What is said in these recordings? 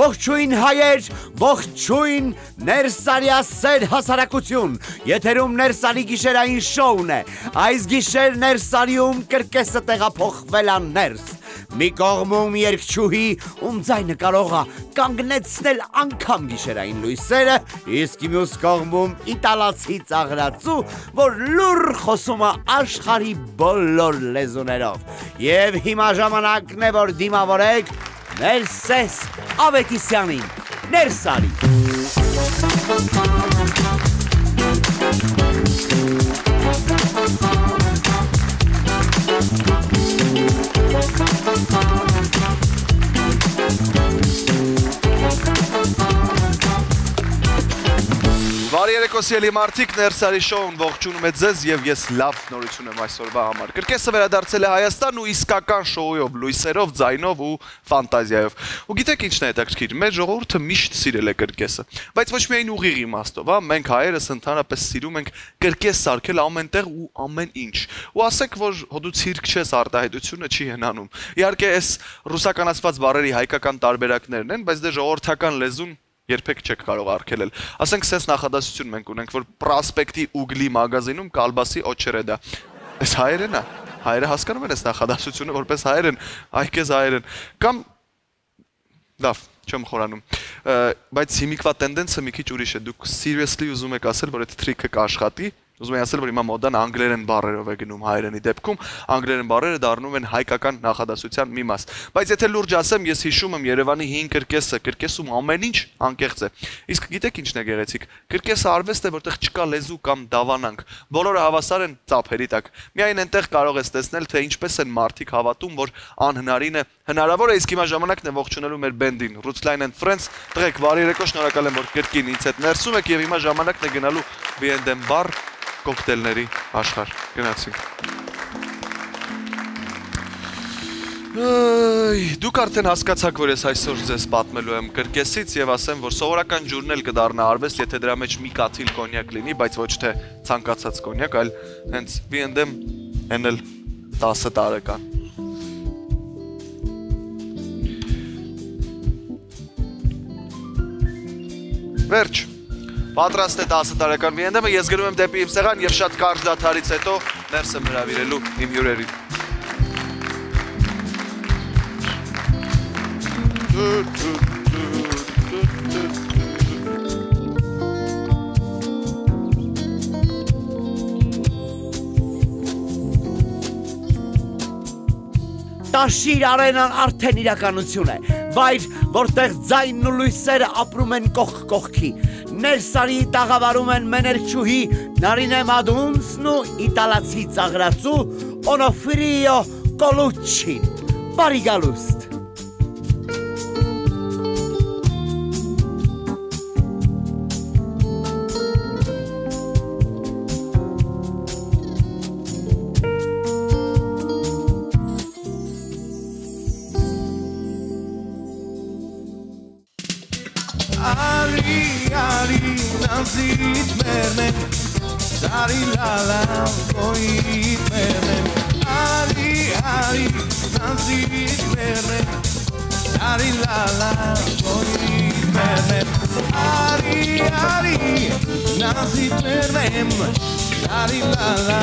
Ողջույն հայեր, ողջույն ներսարիասեր հասարակություն, եթերում ներսարի գիշերային շոուն է, այս գիշեր ներսարիում կրկեսը տեղափոխվել է ներս, մի կողմում երգչուհի, ում ձայնը կարող է կանգնեցնել անգամ գիշերային լույսերը, իսկ մյուս կողմում իտալացի ծաղրածու, որ լուռ խոսում է աշխարհի բոլոր լեզուներով, եւ հիմա ժամանակն է, որ դիմավորեք Ներսես Ավետիսյանին, Ներսարի։ Բարի երեկո սիրելի մարդիկ, Ներսարի շոուն ողջունում է ձեզ եւ ես լավ նորություն եմ այսօրվա համար։ Կրկեսը վերադարձել է Հայաստան ու իսկական շոուով, լույսերով, ձայնով ու ֆանտազիայով։ Ու գիտեք ինչն է հետաքրքիր, մեր ժողովուրդը միշտ սիրել է կրկեսը, բայց ոչ միայն ուղիղ իմաստով, հա, մենք հայերս ընդհանրապես սիրում ենք կրկես սարքել ամենտեղ ու ամեն ինչ։ Ու ասեք, որ հոդու ցիրկ չես, արտահայտությունը չի հնանում։ Իհարկե, այս ռուսականացված բառերի հայկական տարբերակներն են, բայց դե ժողովրդական լեզուն երբեք չեք կարող արգելել։ Ասենք սենց նախադասություն մենք ունենք, որ պրոսպեկտի ուգլի մագազինում կալբասի օչերեդա։ Այս հայերեն է, հայերը հասկանում են այս նախադասությունը, որպես հայերեն, այ քեզ հայերեն։ Կամ լավ, չեմ խորանում։ Բայց հիմիկվա տենդենսը մի քիչ ուրիշ է։ Դուք seriously ուզում եք ասել, որ այդ թրիքը կաշխատի։ Ուզում եմ ասել, որ հիմա մոդան անգլերեն բառերով է գնում հայերենի դեպքում, անգլերեն բառերը դառնում են հայկական նախադասության մի մաս։ Բայց եթե լուրջ ասեմ, ես հիշում եմ Երևանի հին կրկեսը, կրկեսում ամեն ինչ անկեղծ է։ Իսկ գիտեք ինչն է գեղեցիկ։ Կրկեսը արվեստ է, որտեղ չկա լեզու կամ դավանանք։ Բոլորը հավասար են ծափերի տակ։ Միայն այնտեղ կարող ես տեսնել, թե ինչպես են մարդիկ հավատում, որ անհնարին է հնարավոր է, իսկ հիմա ժամանակն է ողջունելու մեր բենդին, Rootsline and Friends։ Տղեկ, բարի երեկո, շնորհակալ եմ, որ կրկին ինձ հետ ներսում եք եւ հիմա ժամանակն է գնալու B&M բար կոկտեյլների աշխարհ։ Գնացինք։ Դուք արդեն հասկացաք, որ ես այսօր ձեզ պատմելու եմ կրկեսից եւ ասեմ, որ սովորական ջուրն էլ կդառնա արվեստ, եթե դրա մեջ մի կաթիլ կոնյակ լինի, բայց ոչ թե ցանկացած կոնյակ, այլ հենց B&M NL 10 տարեկան։ Վերջ։ Պատրաստ է 10 տարեկան B&M-ը, ես գնում եմ դեպի իմ սեղան եւ շատ կարճ դադարից հետո ներս եմ հրավիրելու իմ հյուրերին։ Տաշիր արենան արդեն իրականություն է, վայր, որտեղ ձայնն ու լույսերը ապրում են կողք կողքի, Ներսարի տաղավարում են մեներչուհի Նարինե Մադունցն ու իտալացի ծաղրածու Օնոֆրիո Կոլուչին, բարի գալուստ։ Nazit mernem, Sari lala, voit mernem, Ari, Nazit mernem, Sari lala, voit mernem, Ari, Nazit mernem, Sari lala,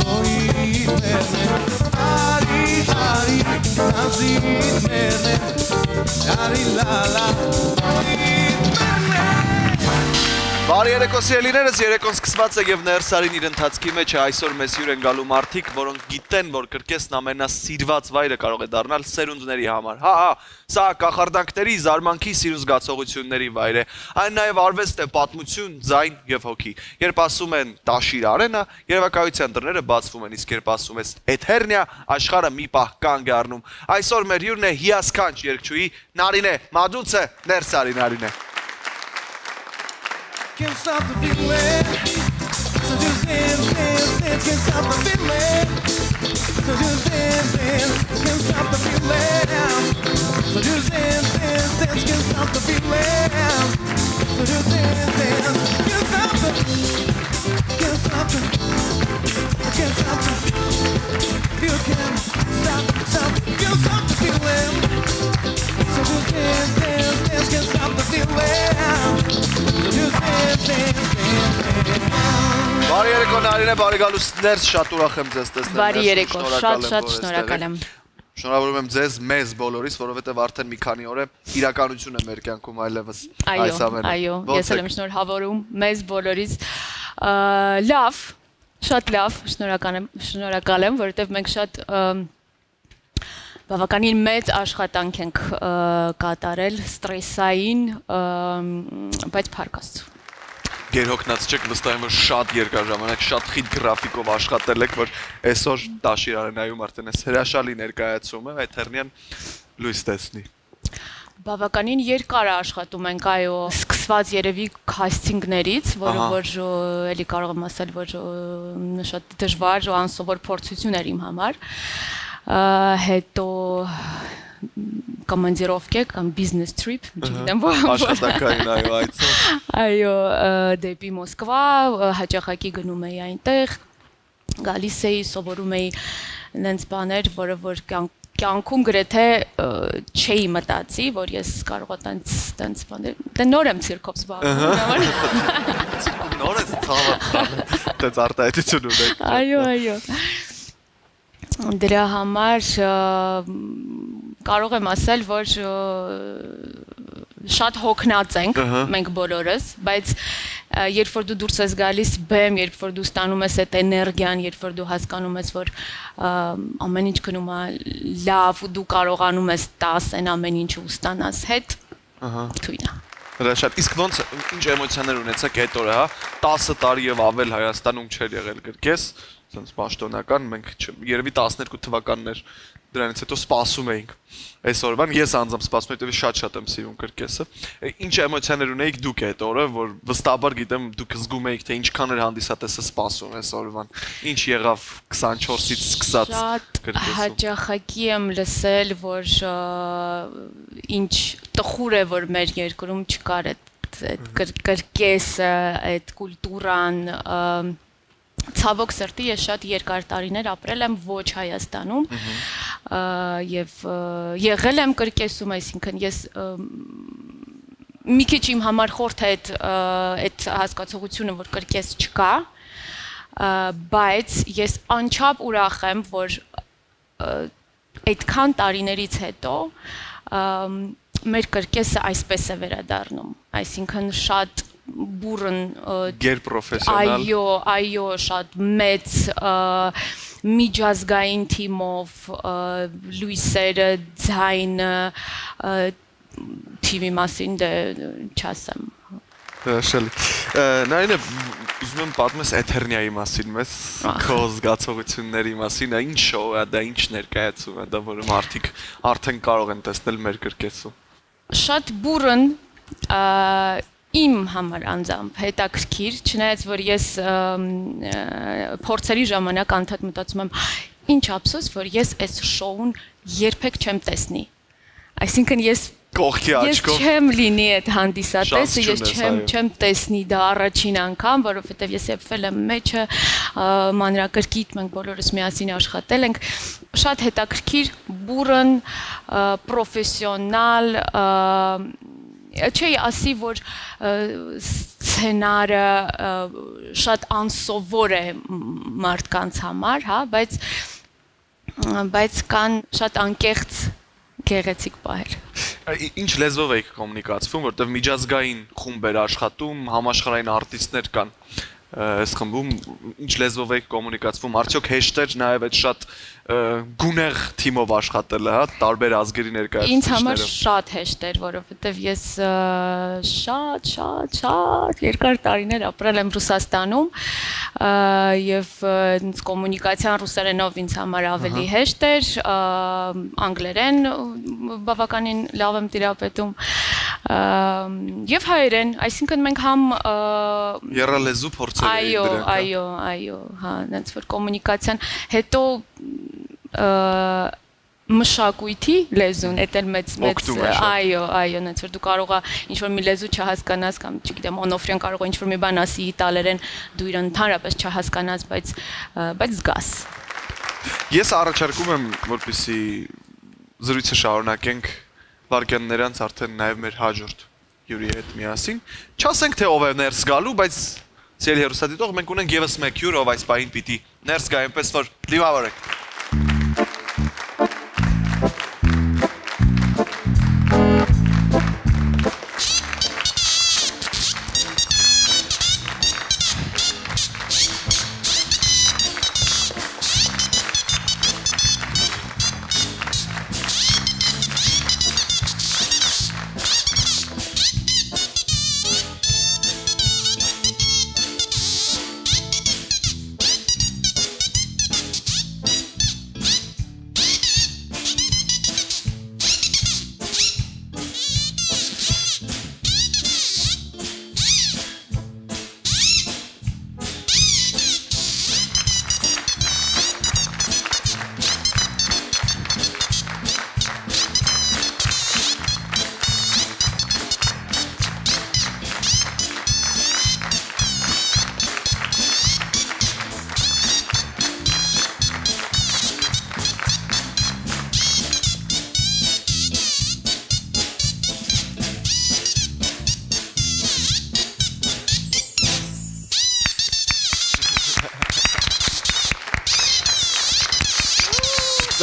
voit mernem, Ari, Nazit mernem, Sari lala, voit mernem. Բարի երեկո սիրելիներս, երեկոն սկսված է եւ Ներսարին իր ընթացքի մեջ է այսօր մեզ հյուր են գալու մարդիկ, որոնք գիտեն, որ կրկեսն ամենասիրված վայրը կարող է դառնալ սերունդների համար։ Հա, սա կախարդանքների, զարմանքի, սիրուն զգացողությունների վայր է։ Այն նաեւ արվեստ է, պատմություն, ձայն եւ հոգի։ Երբ ասում են Տաշիր արենա, երևակայության դռները բացվում են, իսկ երբ ասում ես Էթերնիա, աշխարհը մի պահ կանգ է առնում։ Այսօր մեր հյուրն է հիասքանչ երգչուհի Նարինե Մադունցը, Ներսարի Նարինե։ Can't stop the feeling, so just dance, can't stop the feeling. So just dance, dance, can't stop the feeling. So just dance, dance, dance, can't stop the feeling. So just dance, dance, can't stop the, can't stop the, can't stop the. You can't stop, can't stop the feeling. So just dance, dance, dance, can't stop the feeling. So just dance, dance, dance. Բարի երեկո Նարինե, բարի գալուստներ, շատ ուրախ եմ ձեզ տեսնել։ Բարի երեկո, շատ շնորհակալ եմ։ Շնորհավորում եմ ձեզ մեզ բոլորիս, որովհետև արդեն մի քանի օր է իրականություն է մեր կյանքում այլևս այս ամենը։ Այո, ես էլ եմ շնորհավորում մեզ բոլորիս։ Լավ, շատ լավ, շնորհակալ եմ, որովհետև մենք շատ բավականին մեծ աշխատանք ենք կատարել, ստրեսային, բայց փառք Աստծո։ Գերհոգնած չեք, վստահ եմ, որ շատ երկար ժամանակ, շատ խիտ գրաֆիկով աշխատել եք, որ այսօր Տաշիր Արենայում արդեն այս հրաշալի ներկայացումը Էթերնիան լույս տեսնի։ Բավականին երկար աշխատում ենք, այո, սկսված երևի քասթինգներից, որը որ էլի կարող եմ ասել, որ շատ դժվար ու անսովոր փորձություն էր իմ համար։ Հետո կոմանդիրովկե կամ business trip, չգիտեմ ո՞ր։ Աշխատանքային այո, այցով։ Այո, դեպի Մոսկվա, հաճախակի գնում էի այնտեղ, գալիս էի, սովորում էի նենց բաներ, որը որ կյանքում գրեթե չէի մտածի, որ ես կարող եմ տենց բաներ, դե նոր եմ ցիրկով զբաղվում։ Նոր ես ցավը, դες արտահայտություն ունեք։ Այո, այո։ Դրա համար կարող եմ ասել, որ շատ հոգնած ենք մենք բոլորս, բայց երբ որ դու դուրս ես գալիս բեմ, երբ որ դու ստանում ես այդ էներգիան, երբ որ դու հասկանում ես, որ ամեն ինչ գնում է լավ ու դու կարողանում ես տաս այն ամեն ինչը ու ստանաս հետ, թույն է։ Հրաշալ, իսկ ոնց ինչ էմոցիաներ ունեցաք այդ օրը, հա, 10 տարի եւ ավել Հայաստանում չէր եղել գրկես, ասենց պաշտոնական, մենք երևի 12 թվականներ դրանից հետո սպասում էինք այսօրվան, ես անձամբ սպասում եմ, որովհետեւ շատ եմ սիրում կրկեսը։ Ինչ էմոցիաներ ունեիք դուք այդ օրը, որ վստահաբար գիտեմ դուք զգում էիք, թե ինչքան էր հանդիսատեսը սպասում այսօրվան։ Ինչ եղավ 24-ից սկսած կրկեսում։ Շատ հաճախակի եմ լսել, որ ինչ տխուր է, որ մեր երկրում չկար այդ կրկեսը, այդ կուլտուրան, ցավոք սրտի ես շատ երկար տարիներ ապրել եմ ոչ Հայաստանում եւ եղել եմ կրկեսում, այսինքն ես մի քիչ իմ համար խորթ է այդ հասկացողությունը, որ կրկես չկա, բայց ես անչափ ուրախ եմ, որ այդքան տարիներից հետո մեր կրկեսը այսպես է վերադառնում, այսինքն շատ բուրըն գերպրոֆեսիոնալ այո շատ մեծ միջազգային թիմով լույսերը ձայնը թիմի մասին դե չասեմ Հրաշալի Նարինե ուզում եմ պատմես Էթերնիայի մասին մեզ քո զգացողությունների մասին ինչ շոու է դա ինչ ներկայացում է դա որը մարդիկ արդեն կարող են տեսնել մեր կրկեսում շատ բուրըն իմ համար անձամբ հետաքրքիր, չնայած որ ես փորձերի ժամանակ անդադ մտածում եմ, ինչ ափսոս, որ ես այս շոուն երբեք չեմ տեսնի։ Այսինքն ես չեմ լինի այդ հանդիսատեսը, ես չեմ տեսնի դա առաջին անգամ, որովհետև ես եփվել եմ մեջը, մանրակրկիտ մենք բոլորս միասին աշխատել ենք, շատ հետաքրքիր, բուրըն, պրոֆեսիոնալ Չէի ասի, որ սցենարը շատ անսովոր է մարդկանց համար, հա, բայց կան շատ անկեղծ գեղեցիկ պահեր։ Ինչ լեզվով եք կոմունիկացվում, որտեղ միջազգային խումբ էր աշխատում, համաշխարհային արտիստներ կան այս խմբում, ինչ լեզվով եք կոմունիկացվում, արդյոք հեշտ էր նաև այդ շատ գունեղ թիմով աշխատելը, հա, տարբեր ազգերի ներկայացուցիչներով։ Ինձ համար շատ հեշտ էր, որովհետև ես շատ երկար տարիներ ապրել եմ Ռուսաստանում եւ կոմունիկացիան ռուսերենով ինձ համար ավելի հեշտ էր, անգլերեն բավականին լավ եմ տիրապետում եւ հայերեն, այսինքն մենք համ եռալեզու փորձեր էինք դրանք։ Այո, հա, այնց որ կոմունիկացիան հետո մշակույթի լեզուն, այդ էլ մեծ այո, նենց որ դու կարող ես ինչ-որ մի լեզու չհասկանաս կամ չգիտեմ, Օնոֆրիան կարող է ինչ-որ մի բան ասի իտալերեն, դու իրեն ընդհանրապես չհասկանաս, բայց զգաս։ Ես առաջարկում եմ, որպեսզի զրույցը շարունակենք վարքյաններանց արդեն նաև մեր հաջորդ հյուրի հետ միասին։ Չասենք թե ով է ներս գալու, բայց ցելի հերոսադիտող մենք ունենք եւս մեկ հյուր, ով այս պահին պիտի ներս գա, այնպես որ դիմավորեք։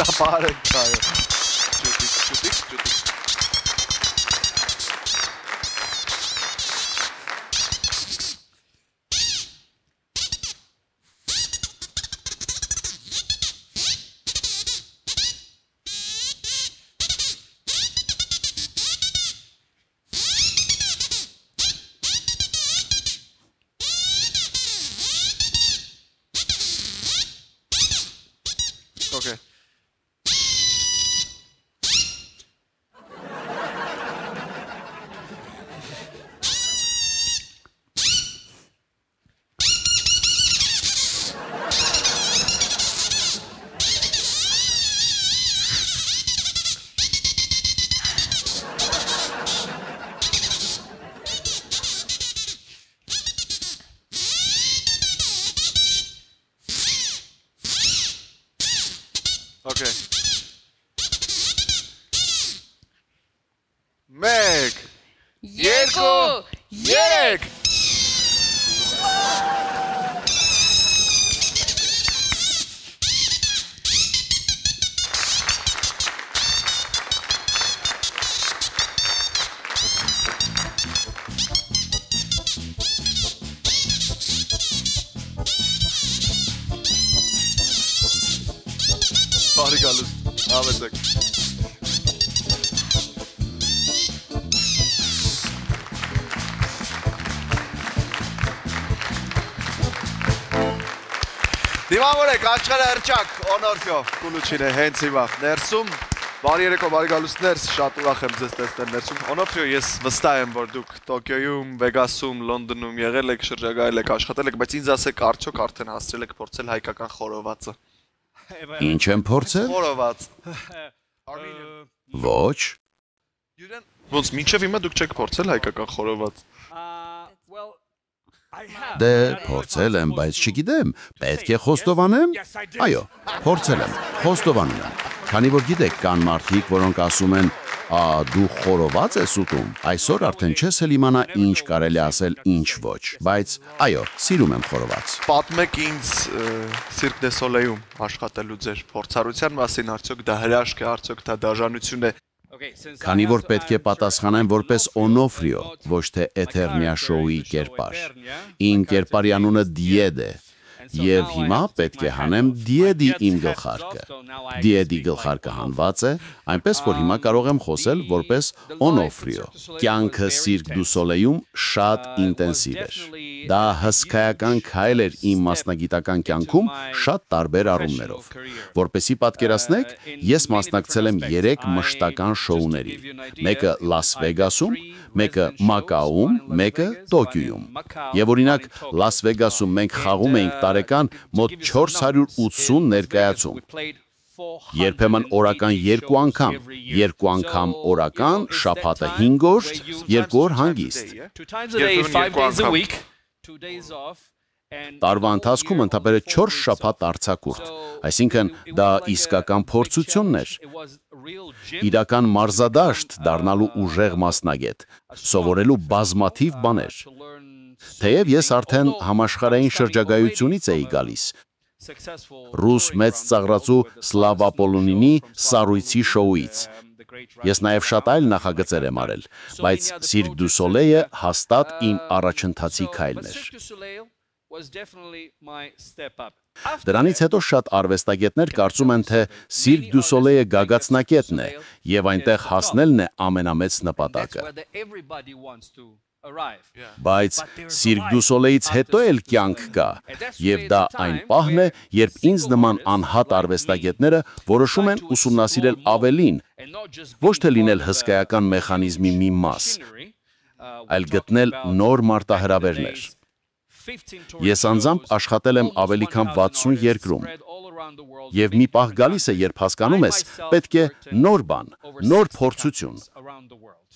Zaparek kayo. Jutik. Okay. Okay. Meg! Երկու! Երեք! Բարի գալուս, ավեցեք։ Դիմավորեք, աշխարհը հրճակ, Օնորֆիո, Կուլուչին է, հենց հիմա ներսում, բարի երեկո, բարի գալուս ներս, շատ ուրախ եմ ձեզ տեսնել ներսում։ Օնորֆիո, ես վստահ եմ, որ դուք Տոկիոյում, Վեգասում, Լոնդոնում եղել եք, շրջագայել եք, աշխատել եք, բայց ինձ ասեք, արդյոք արդեն հասցրել եք փորձել հայկական խորովածը։ Ինչ եմ փորձել։ Խորոված։ Ոչ։ Ոնց մինչև հիմա դուք չեք փորձել հայկական խորոված։ Դե փորձել եմ, բայց չգիտեմ, պետք է խոստովանեմ։ Այո, փորձել եմ, խոստովանում եմ։ Քանի որ գիտեք, կան մարդիկ, որոնք ասում են, դու խորոված ես ուտում, այսօր արդեն չես էլ իմանա ինչ կարելի ասել, ինչ ոչ, բայց այո, սիրում եմ խորոված։ Պատմեք ինձ Cirque du Soleil-ում աշխատելու ձեր փորձառության մասին, արդյոք դա հրաշք է, արդյոք դա դաժանություն է։ Քանի որ պետք է պատասխանեմ որպես Օնոֆրիո, ոչ թե Էթերնիա շոուի կերպար։ Իմ կերպարի անունը Դիեդ է։ Եվ հիմա պետք է հանեմ Դիեդի իմ գլխարկը։ Դիեդի գլխարկը հանված է, այնպես որ հիմա կարող եմ խոսել որպես Օնոֆրիո։ Կյանքը Cirque du Soleil-ում շատ ինտենսիվ էր։ Դա հսկայական քայլ էր իմ մասնագիտական կյանքում շատ տարբեր առումներով։ Որպեսզի պատկերացնեք, ես մասնակցել եմ 3 մշտական շոուների։ Մեկը Լաս Վեգասում, մեկը Մակաում, մեկը Տոկիոյում։ Եվ օրինակ Լաս Վեգասում մենք խաղում էինք տարեկան մոտ 480 ներկայացում։ Երբեմն օրական 2 անգամ, 2 անգամ օրական, շաբաթը 5 օր, 2 օր հանգիստ։ Տարվա ընթացքում ընդհանրապես 4 շաբաթ արձակուրդ, այսինքն դա իսկական փորձությունն էր։ Իրական մարզադաշտ դառնալու ուժեղ մասնագետ, սովորելու բազմաթիվ բաներ։ Թեև ես արդեն համաշխարհային շրջագայությունից էի գալիս, ռուս մեծ ծաղրածու Սլավա Պոլոնինի սառույցի շոուից։ Ես նաև շատ այլ նախագծեր եմ արել, բայց Cirque du Soleil-ը հաստատ իմ առաջընթացի քայլն էր։ Դրանից հետո շատ արվեստագետներ կարծում են, թե Cirque du Soleil-ը գագաթնակետն է եւ այնտեղ հասնելն է ամենամեծ նպատակը։ Բայց Cirque du Soleil-ից հետո էլ կյանք կա, եւ դա այն պահն է, երբ ինձ նման անհատ արվեստագետները որոշում են ուսումնասիրել ավելին, ոչ թե լինել հսկայական մեխանիզմի մի մաս, այլ գտնել նոր մարտահրավերներ։ Ես անձամբ աշխատել եմ ավելի քան 60 երկրում, եւ մի պահ գալիս է, երբ հասկանում ես, պետք է նոր բան, նոր փորձություն։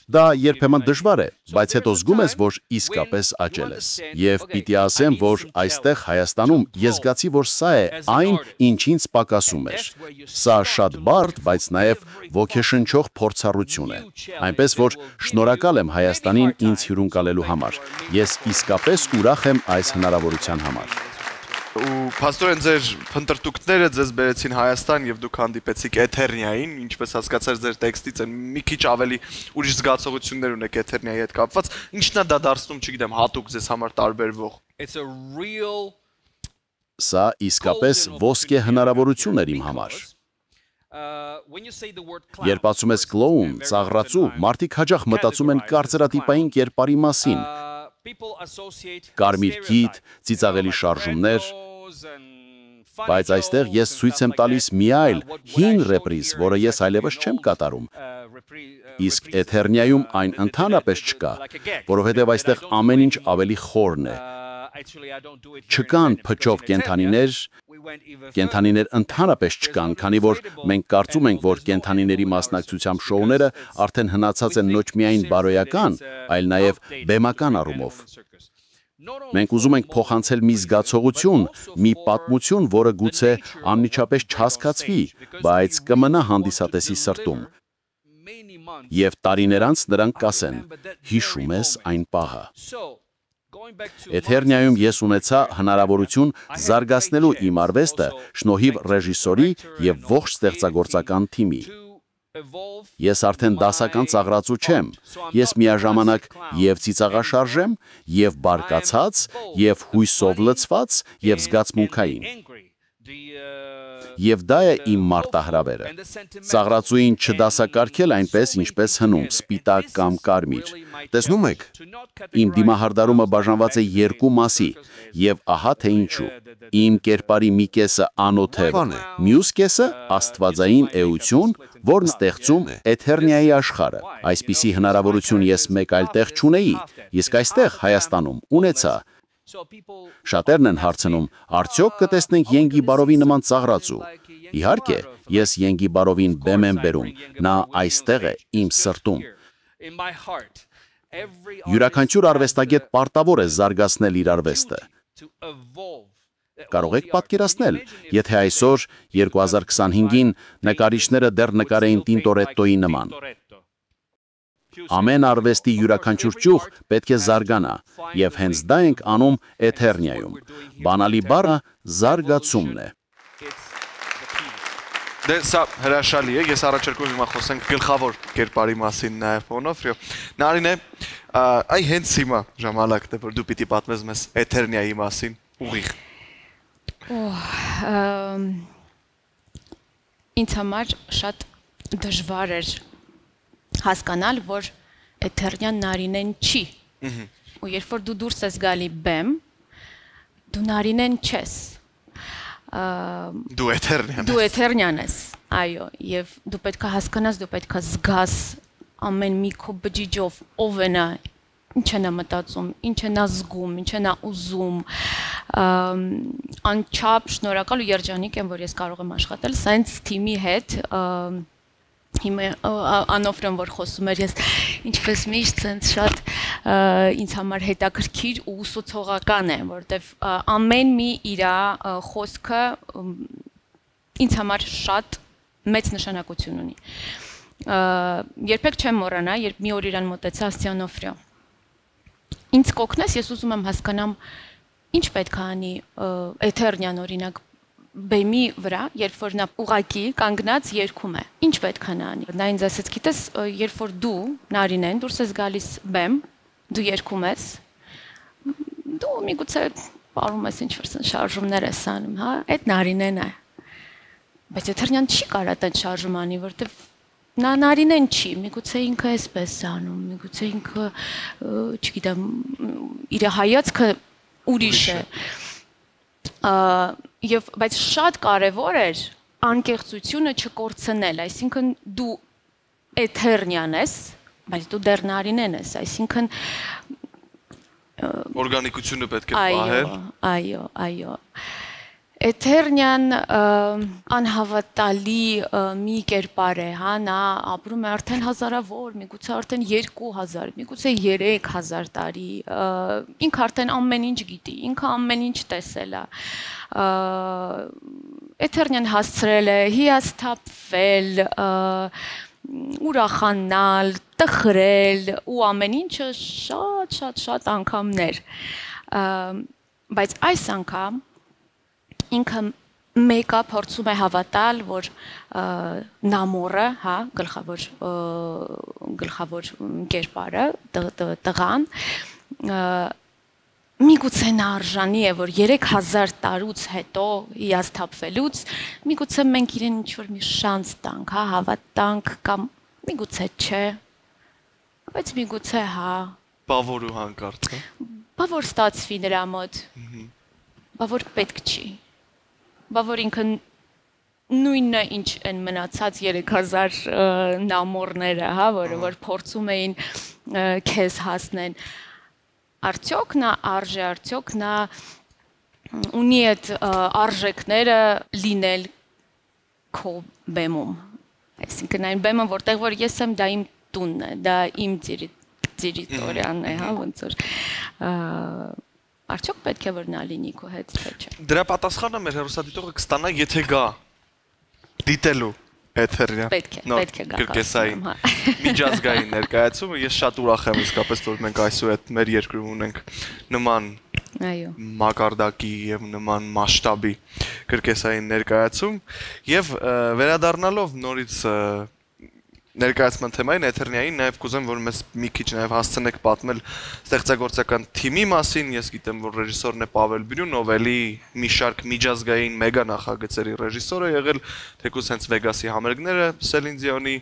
Դա երբեմն դժվար է, բայց հետո զգում ես, որ իսկապես աճել ես։ Եվ պիտի ասեմ, որ այստեղ Հայաստանում ես զգացի, որ սա է այն, ինչ ինձ պակասում էր։ Սա շատ բարդ, բայց նաև ոգեշնչող փորձառություն է։ Այնպես որ շնորհակալ եմ Հայաստանին ինձ հյուրընկալելու համար։ Ես իսկապես ուրախ եմ այս հնարավորության համար։ Ու փաստորեն ձեր փնտրտուքները ձեզ բերեցին Հայաստան եւ դուք հանդիպեցիք Էթերնիային, ինչպես հասկացար ձեր տեքստից են մի քիչ ավելի ուրիշ զգացողություններ ունեք Էթերնիայի հետ կապված, ինչն է դա դարձնում, չգիտեմ, հատուկ ձեզ համար տարբերվող։ Սա իսկապես ոսկե հնարավորություն էր իմ համար։ Երբ ասում ես կլոուն, ծաղրածու, մարդիկ հաճախ մտածում են կարծրատիպային կերպարի մասին։ Կարմիր քիթ, ծիծաղելի շարժումներ, բայց այստեղ ես ցույց եմ տալիս մի այլ, հին ռեպրիզ, որը ես այլևս չեմ կատարում։ Իսկ Էթերնիայում այն ընդհանրապես չկա, որովհետև այստեղ ամեն ինչ ավելի խորն է։ Չկան փչով կենդանիներ, կենդանիներ ընդհանրապես չկան, քանի որ մենք կարծում ենք, որ կենդանիների մասնակցությամբ շոուները արդեն հնացած են ոչ միայն բարոյական, այլ նաև բեմական առումով։ Մենք ուզում ենք փոխանցել մի զգացողություն, մի պատմություն, որը գուցե անմիջապես չհասկացվի, բայց կմնա հանդիսատեսի սրտում։ Եվ տարիներ անց նրանք կասեն. հիշում ես այն պահը։ Էթերնիայում ես ունեցա հնարավորություն զարգացնելու իմ արվեստը շնորհիվ ռեժիսորի եւ ողջ ստեղծագործական թիմի։ Ես արդեն դասական ծաղրածու չեմ, ես միաժամանակ եւ ծիծաղաշարժ եմ, եւ բարկացած, եւ հույսով լցված, եւ զգացմունքային։ Եվ դա է իմ մարտահրավերը։ Ծաղրածուին չդասակարգել այնպես, ինչպես հնում, սպիտակ կամ կարմիր։ Տեսնում եք, իմ դիմահարդարումը բաժանված է 2 մասի, եւ ահա թե ինչու։ Իմ կերպարի մի կեսը անոթ է, մյուս կեսը աստվածային էություն, որն ստեղծում Էթերնիայի աշխարհը։ Այսպիսի հնարավորություն ես մեկ այլ տեղ չունեի, իսկ այստեղ Հայաստանում ունեցա։ Շատերն են հարցնում, արդյոք կտեսնենք Ենգի Բարովի նման ծաղրածու։ Իհարկե, ես Ենգի Բարովին բեմ եմ բերում, նա այստեղ է իմ սրտում։ Յուրաքանչյուր արվեստագետ պարտավոր է զարգացնել իր արվեստը։ Կարող եք պատկերացնել, եթե այսօր 2025-ին նկարիչները դեռ նկարեին Տինտորետտոյի նման։ Ամեն արվեստի յուրաքանչյուր ճյուղ պետք է զարգանա, եւ հենց դա ենք անում Էթերնիայում։ Բանալի բառը զարգացումն է։ Դե սա հրաշալի է, ես առաջարկում եմ խոսենք գլխավոր կերպարի մասին նաև Օնոֆրիո։ Նարինե, այ հենց հիմա ժամանակն է, որ դու պիտի պատմես մեզ Էթերնիայի մասին, ուղիղ։ Ինձ համար շատ դժվար էր հասկանալ, որ Էթերնիան Նարինեն չի։ Ու երբ որ դու դուրս ես գալի բեմ, դու Նարինեն չես։ Դու Էթերնիան ես։ Դու Էթերնիան ես, այո, եւ դու պետք է հասկանաս, դու պետք է զգաս ամեն մի քո բջիջով ով է նա, ինչ է նա մտածում, ինչ է նա զգում, ինչ է նա ուզում։ Անչափ շնորհակալ ու երջանիկ եմ, որ ես կարող եմ աշխատել սենց թիմի հետ, հիմա Անոֆրեն որ խոսում էր, ես ինչպես միշտ սենց շատ ինձ համար հետաքրքիր ու ուսուցողական է, որտեվ ամեն մի իրա խոսքը ինձ համար շատ մեծ նշանակություն ունի։ Երբեք չեմ մոռանա, երբ մի օր իրան մոտեցա ասացի Անոֆրիո, ինձ կօգնես, ես ուզում եմ հասկանամ ինչ պետք է անի Էթերնյան օրինակ բեմի վրա, երբ որ նա ուղակի կանգնած երգում է։ Ինչ պետք է նա անի։ Նա ինձ ասաց, գիտես, երբ որ դու Նարինեն դուրս ես գալիս բեմ, դու երգում ես, դու միգուցե պարում ես ինչ-որ շարժումներ ես անում, հա, այդ Նարինեն է։ Բայց Էթերնյան չի կարա այդ շարժում անի, որտեվ նա Նարինեն չի, միգուցե ինքը էսպես անում, միգուցե ինքը, չգիտեմ, իր հայացքը ուրիշ է։ Եվ բայց շատ կարևոր էր անկեղծությունը չկորցնել, այսինքն դու Էթերնյան ես, բայց դու դեռ Նարինեն ես, այսինքն օրգանիկությունը պետք է պահել։ Այո։ Էթերնյան անհավատալի մի կերպար է, հա, նա ապրում է արդեն հազարավոր, միգուցե արդեն 2000, միգուցե 3000 տարի, ինքը արդեն ամեն ինչ գիտի, ինքը ամեն ինչ տեսել է։ Էթերնյան հասցրել է հիասթափվել, ուրախանալ, տխրել ու ամեն ինչը շատ անգամներ։ Բայց այս անգամ ինքը մեկը փորձում է հավատալ, որ Նամորը, հա, գլխավոր կերպարը, տղան, միգուցե նա արժանի է, որ 3000 տարուց հետո հիասթափվելուց, միգուցե մենք իրեն ինչ-որ մի շանս տանք, հա, հավատանք, կամ միգուցե չէ, բայց միգուցե հա։ Բա որ ու հանկարծ, հա։ Բա որ ստացվի նրա մոտ, բա որ պետք չի, բա որ ինքը նույնը ինչ են մնացած 3000 նամորները, հա, որ փորձում էին քեզ հասնեն, արդյոք նա արժե, արդյոք նա ունի այդ արժեքները լինել քո բեմում, այսինքն այն բեմը, որտեղ որ ես եմ, դա իմ տունն է, դա իմ տերիտորիան է, հա, ոնց որ արդյոք պետք է որ նա լինի քո հետ, թե չէ։ Դրա պատասխանը մեր հեռուստադիտողը կստանա, եթե գա դիտելու Էթերնյան։ Պետք է գա։ Կրկեսային միջազգային ներկայացումը, ես շատ ուրախ եմ իսկապես, որ մենք այսօր այդ մեր երկրում ունենք նման մակարդակի եւ նման մասշտաբի կրկեսային ներկայացում եւ վերադառնալով նորից ներկայացման թեմային Էթերնյային, նաև կուզեմ, որ մեզ մի քիչ նաև հասցնեք պատմել ստեղծագործական թիմի մասին, ես գիտեմ, որ ռեժիսորն է Պավել Բրյուն, ով էլի մի շարք միջազգային մեգա նախագծերի ռեժիսոր է եղել, թեկուզ հենց Վեգասի համերգները Սելին Դիոնի,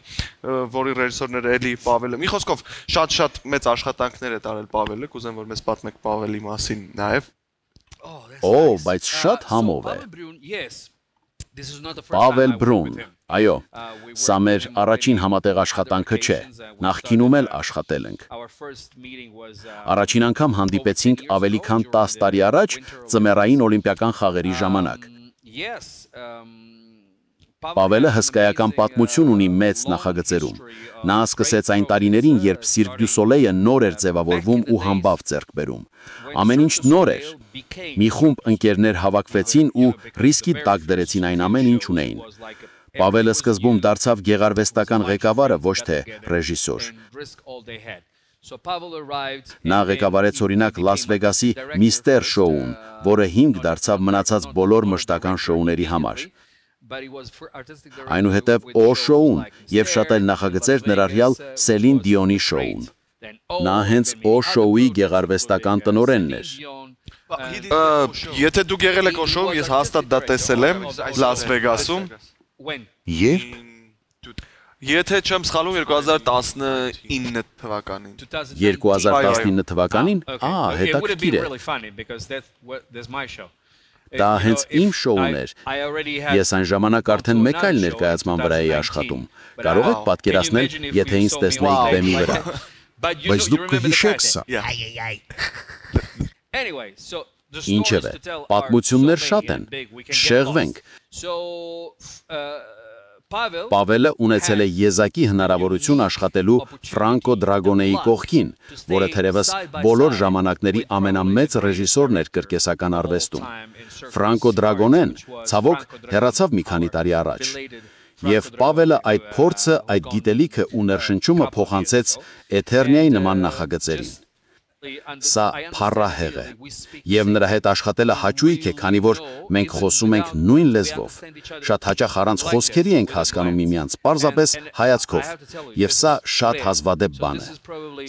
որի ռեժիսորն էր էլի Պավելը։ Մի խոսքով, շատ մեծ աշխատանքներ է տարել Պավելը, կուզեմ, որ մեզ պատմեք Պավելի մասին նաև։ Բայց շատ համով է։ Պավել Բրուն, այո, սա մեր առաջին համատեղ աշխատանքը չէ, նախկինում էլ աշխատել ենք։ Առաջին անգամ հանդիպեցինք ավելի քան 10 տարի առաջ ձմեռային օլիմպիական խաղերի ժամանակ։ Պավելը հսկայական պատմություն ունի մեծ նախագծերում։ Նա սկսեց այն տարիներին, երբ Cirque du Soleil-ը նոր էր ձևավորվում ու համբավ ձեռք բերում։ Ամեն ինչ նոր էր։ Մի խումբ ընկերներ հավաքվեցին ու ռիսկի տակ դրեցին այն ամեն ինչ ունեին։ Պավելը սկզբում դարձավ գեղարվեստական ղեկավարը, ոչ թե ռեժիսոր։ Նա ղեկավարեց օրինակ Լաս Վեգասի Միստեր շոուն, որը հիմք դարձավ մնացած բոլոր մշտական շոուների համար։ Այնուհետև O շոուն և շատ այլ նախագծեր ներառյալ Սելին Դիոնի շոուն։ Նա հենց O շոուի գեղարվեստական տնօրենն էր։ Եթե դուք եղել եք O շոում, ես հաստատ դա տեսել եմ Լաս Վեգասում։ Երբ? Եթե չեմ սխալվում 2019 թվականին։ 2019 թվականին, հետաքրքիր է։ Դա հենց իմ շոուն էր։ Ես այն ժամանակ արդեն մեկ այլ ներկայացման վրա էի աշխատում։ Կարող եք պատկերացնել, եթե ինձ տեսնեիք բեմի վրա։ Բայց դուք կհիշեք սա։ Ինչևէ, պատմություններ շատ են, շեղվենք։ Պավելը ունեցել է եզակի հնարավորություն աշխատելու Ֆրանկո Դրագոնեի կողքին, որը թերևս բոլոր ժամանակների ամենամեծ ռեժիսորն էր կրկեսական արվեստում։ Ֆրանկո Դրագոնեն, ցավոք, հեռացավ մի քանի տարի առաջ։ Եվ Պավելը այդ փորձը, այդ գիտելիքը ու ներշնչումը փոխանցեց Էթերնիայի նման նախագծերին։ Սա փառահեղ է, եւ նրա հետ աշխատելը հաճույք է, քանի որ մենք խոսում ենք նույն լեզվով։ Շատ հաճախ առանց խոսքերի ենք հասկանում միմյանց, պարզապես հայացքով, եւ սա շատ հազվադեպ բան է։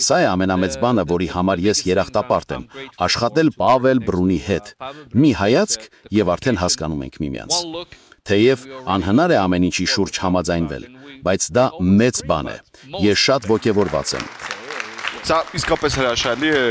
Սա է ամենամեծ բանը, որի համար ես երախտապարտ եմ, աշխատել Պավել Բրունի հետ։ Մի հայացք եւ արդեն հասկանում ենք միմյանց։ Թեև անհնար է ամեն ինչի շուրջ համաձայնվել, բայց դա մեծ բան է։ Ես շատ ոգևորված եմ։ Սա իսկապես հրաշալի է,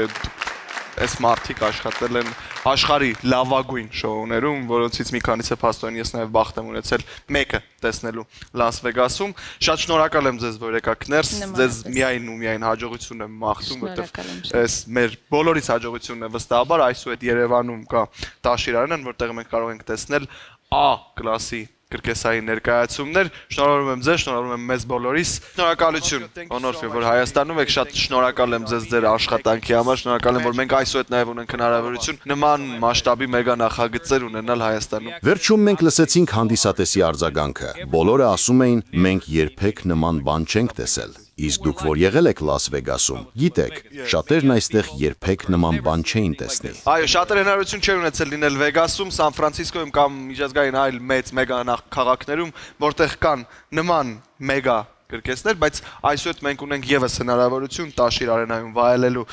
այս մարդիկ աշխատել են աշխարհի լավագույն շոուներում, որոնցից մի քանիսը փաստորեն ես նաև բախտ եմ ունեցել մեկը տեսնելու Լաս Վեգասում։ Շատ շնորհակալ եմ ձեզ, որ եկաք ներս, ձեզ միայն ու միայն հաջողություն եմ մաղթում, որովհետև այս մեր բոլորիս հաջողությունն է վստահաբար, այսուհետ Երևանում կա Տաշիր արենան, որտեղ մենք կարող ենք տեսնել A կլասի կրկեսային ներկայացումներ։ Շնորհավորում եմ ձեզ, շնորհավորում եմ մեզ բոլորիս։ Շնորհակալություն, Օնորֆիո, որ Հայաստանում եք, շատ շնորհակալ եմ ձեզ ձեր աշխատանքի համար, շնորհակալ եմ, որ մենք այսօր նաև ունենք հնարավորություն նման մասշտաբի մեգա նախագծեր ունենալ Հայաստանում։ Վերջում մենք լսեցինք հանդիսատեսի արձագանքը։ Բոլորը ասում էին, մենք երբեք նման բան չենք տեսել։ Իսկ դուք որ եղել եք Լաս Վեգասում, գիտեք, շատերն այստեղ երբեք նման բան չէին տեսնի։ Այո, շատերը հնարավորություն չեն ունեցել լինել Վեգասում, Սան Ֆրանցիսկոյում կամ միջազգային այլ մեծ մեգա քաղաքներում, որտեղ կան նման մեգա կրկեսներ, բայց այսօր մենք ունենք եւս հնարավորություն Տաշիր արենայում վայելելու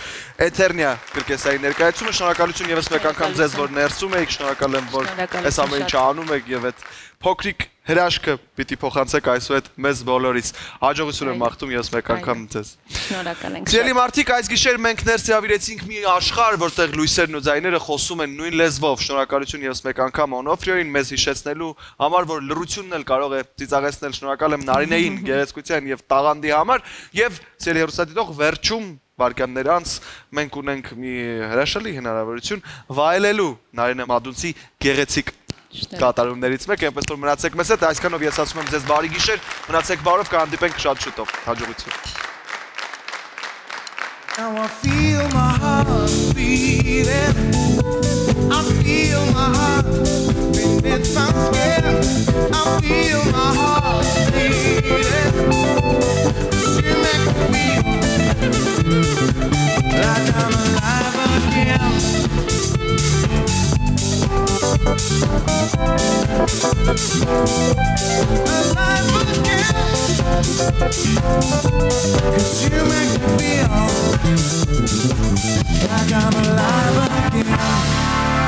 Էթերնիա կրկեսային ներկայացումը։ Շնորհակալություն եւս մեկ անգամ ձեզ, որ ներսում եք, շնորհակալ եմ, որ այս ամեն ինչը անում եք եւ այդ փոքրիկ հրաշքը պիտի փոխանցեք այսօր մեզ բոլորից։ Հաջողություն եմ մաղթում եւս մեկ անգամ ձեզ։ Շնորհակալ ենք։ Ձերի մարդիկ, այս գիշեր մենք ներս հրավիրեցինք մի աշխարհ, որտեղ լույսերն ու ձայները խոսում են նույն լեզվով։ Շնորհակալություն եւս մեկ անգամ Օնոֆրիոին մեզ հիշեցնելու համար, որ լրությունն էլ կարող է ծիծաղեցնել։ Շնորհակալ եմ Նարինեին գեղեցկության եւ տաղանդի համար եւ Սիրելի հեռուստադիտող, վերջում վարկյաններ անց մենք ունենք մի հրաշալի հնարավորություն վայելելու Նարինե Մադունցի գեղեցիկ կատարումներից մեկ, այնպես որ մնացեք մեզ հետ, այսքանով ես ասում եմ ձեզ բարի գիշեր, մնացեք բարով, կհանդիպենք շատ շուտով, հաջողություն։ Now I feel my heart beating, I feel my heart beneath my skin, I feel my heart beating, you make me feel like I'm alive again. Alive again, 'cause you make me feel like I'm alive again.